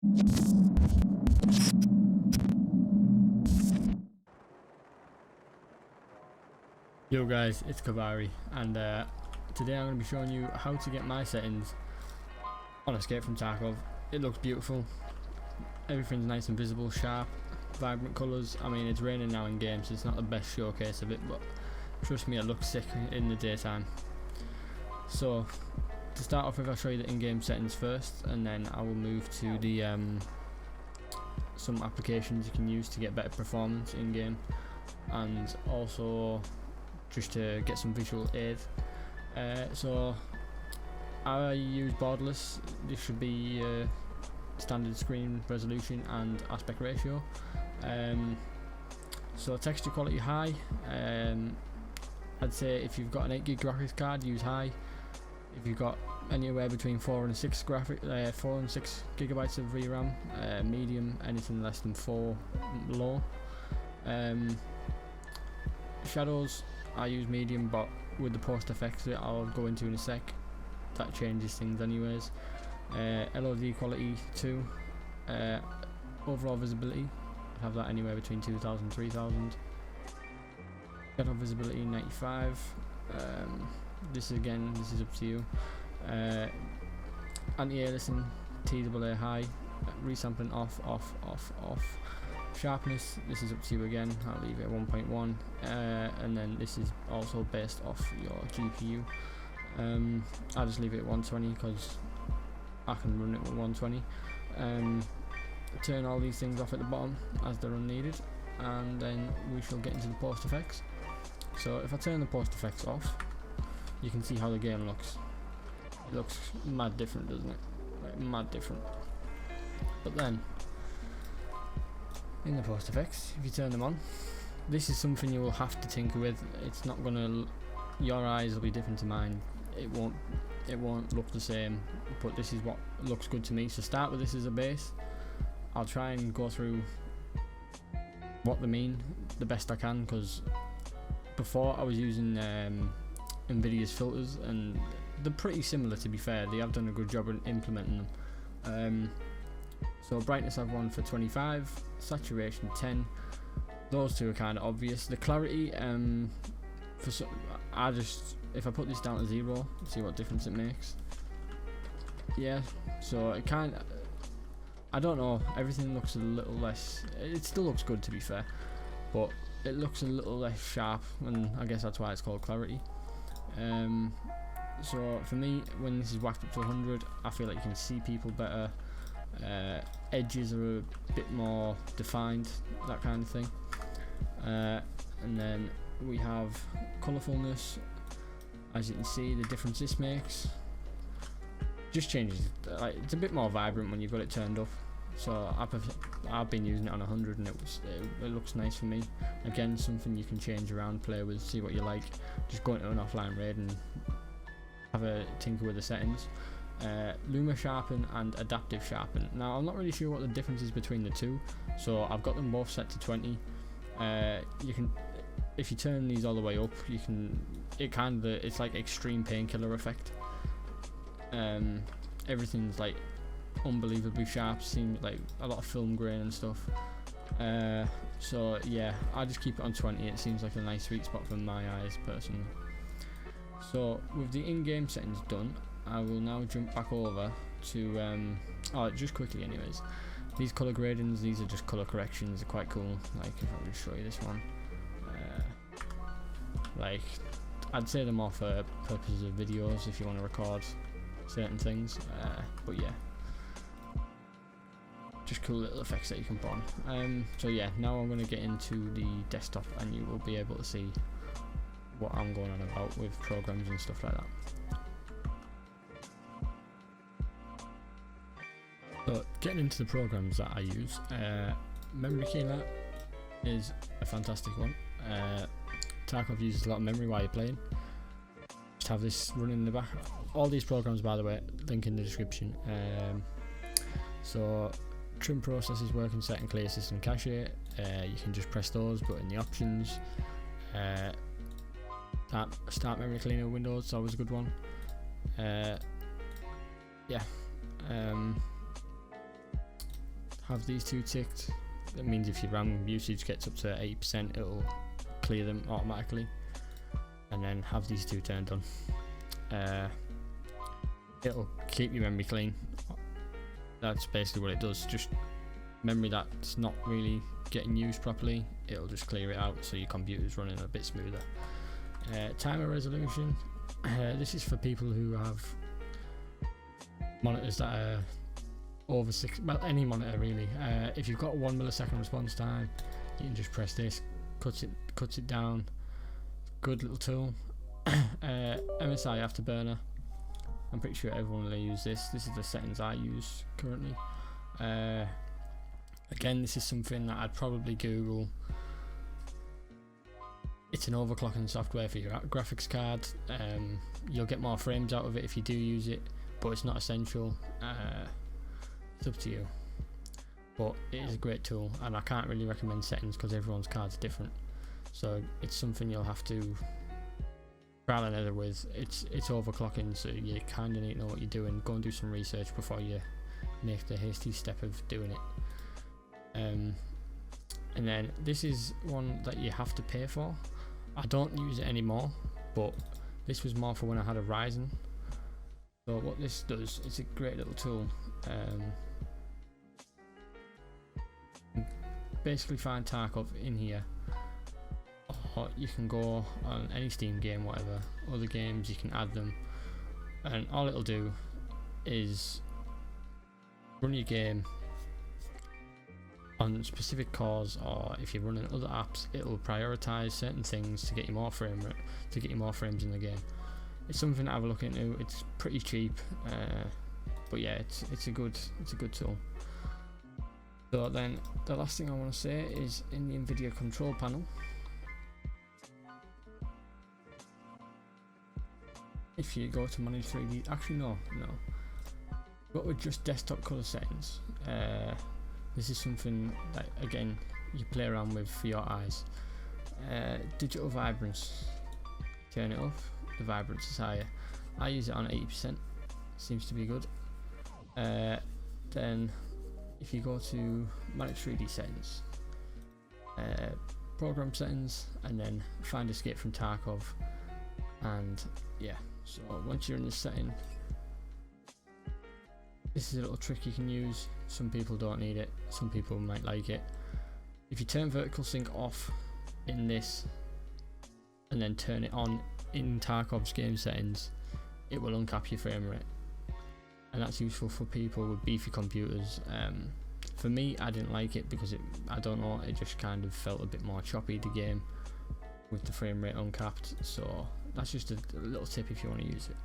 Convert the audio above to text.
Yo guys, it's Kavari, and today I'm going to be showing you how to get my settings on Escape from Tarkov. It looks beautiful, everything's nice and visible, sharp, vibrant colours. I mean, it's raining now in game, so it's not the best showcase of it, but trust me, it looks sick in the daytime. So to start off with, I'll show you the in-game settings first, and then I will move to the some applications you can use to get better performance in game, and also just to get some visual aid. So I use borderless. This should be standard screen resolution and aspect ratio. So texture quality high. I'd say if you've got an 8 gig graphics card, use high. If you've got anywhere between 4 and 6 gigabytes of VRAM, medium. Anything less than 4, low. Shadows, I use medium, but with the post effects that I'll go into in a sec, that changes things anyways. Lod quality 2. Overall visibility, I have that anywhere between 2000 and 3000. Shadow visibility 95. This is up to you. Anti-aliasing TAA high. Resampling off. Sharpness, this is up to you again. I'll leave it at 1.1, and then this is also based off your GPU. I'll just leave it at 120 because I can run it with 120. Turn all these things off at the bottom as they're unneeded, and then we shall get into the post effects. So if I turn the post effects off, you can see how the game looks. It looks mad different, doesn't it? Like, mad different. But then in the post effects, if you turn them on, this is something you will have to tinker with. It's not gonna, your eyes will be different to mine. It won't look the same, but this is what looks good to me. So start with this as a base. I'll try and go through what they mean the best I can, because before I was using Nvidia's filters, and they're pretty similar, to be fair. They have done a good job in implementing them. So brightness I've run for 25, saturation 10. Those two are kind of obvious. The clarity, if I put this down to 0, see what difference it makes. Yeah, so it kind of, I don't know, everything looks a little less, it still looks good to be fair, but it looks a little less sharp, and I guess that's why it's called clarity. So for me, when this is whacked up to 100, I feel like you can see people better. Edges are a bit more defined, that kind of thing. And then we have colorfulness. As you can see, the difference this makes just changes. Like, it's a bit more vibrant when you've got it turned up. So I've been using it on 100, and it looks nice for me. Again, something you can change around, play with, see what you like. Just go into an offline raid and have a tinker with the settings. Luma Sharpen and Adaptive Sharpen. Now, I'm not really sure what the difference is between the two, so I've got them both set to 20. You can, if you turn these all the way up, you can, it's like extreme painkiller effect. Everything's like unbelievably sharp, seems like a lot of film grain and stuff. So yeah, I just keep it on 20. It seems like a nice sweet spot for my eyes personally. So with the in-game settings done, I will now jump back over to just quickly anyways, these color gradings, these are just color corrections, are quite cool. Like, if I just show you this one, like, I'd say them more for purposes of videos if you want to record certain things, but yeah, just cool little effects that you can put on. So yeah, now I'm going to get into the desktop, and you will be able to see what I'm going on about with programs and stuff like that. So getting into the programs that I use, Memory Killer is a fantastic one. Tarkov uses a lot of memory while you're playing. Just have this running in the back. All these programs, by the way, link in the description. So trim processes, work and set and clear system cache. You can just press those, but in the options, start memory cleaner windows is always a good one. have these two ticked. That means if your RAM usage gets up to 80%, it'll clear them automatically. And then have these two turned on. It'll keep your memory clean. That's basically what it does. Just memory that's not really getting used properly, it'll just clear it out so your computer's running a bit smoother. Timer resolution. This is for people who have monitors that are over any monitor really. If you've got 1 millisecond response time, you can just press this, cuts it down. Good little tool. Msi Afterburne. I'm pretty sure everyone will use this. This is the settings I use currently. Again, this is something that I'd probably Google. It's an overclocking software for your graphics card. You'll get more frames out of it if you do use it, but it's not essential. It's up to you. But it is a great tool, and I can't really recommend settings because everyone's card's different. So it's something you'll have to trial and error with. It's overclocking, so you kind of need to know what you're doing. Go and do some research before you make the hasty step of doing it. And then this is one that you have to pay for. I don't use it anymore, but this was more for when I had a Ryzen. So what this does, it's a great little tool. Basically find Tarkov in here, or you can go on any Steam game, whatever other games, you can add them, and all it'll do is run your game on specific cores, or if you're running other apps, it'll prioritize certain things to get you more frames in the game. It's something to have a look into. It's pretty cheap, but yeah, it's a good tool. So then the last thing I want to say is in the Nvidia control panel, if you go to manage 3D, actually no, go with just desktop color settings. This is something that again you play around with for your eyes. Digital vibrance, turn it off, the vibrance is higher. I use it on 80%, seems to be good. Then if you go to manage 3D settings, program settings, and then find escape from Tarkov, and yeah, so once you're in this setting, this is a little trick you can use. Some people don't need it, some people might like it. If you turn vertical sync off in this and then turn it on in Tarkov's game settings, it will uncap your frame rate, and that's useful for people with beefy computers. For me, I didn't like it because I don't know, it just kind of felt a bit more choppy, the game, with the frame rate uncapped. So that's just a little tip if you want to use it.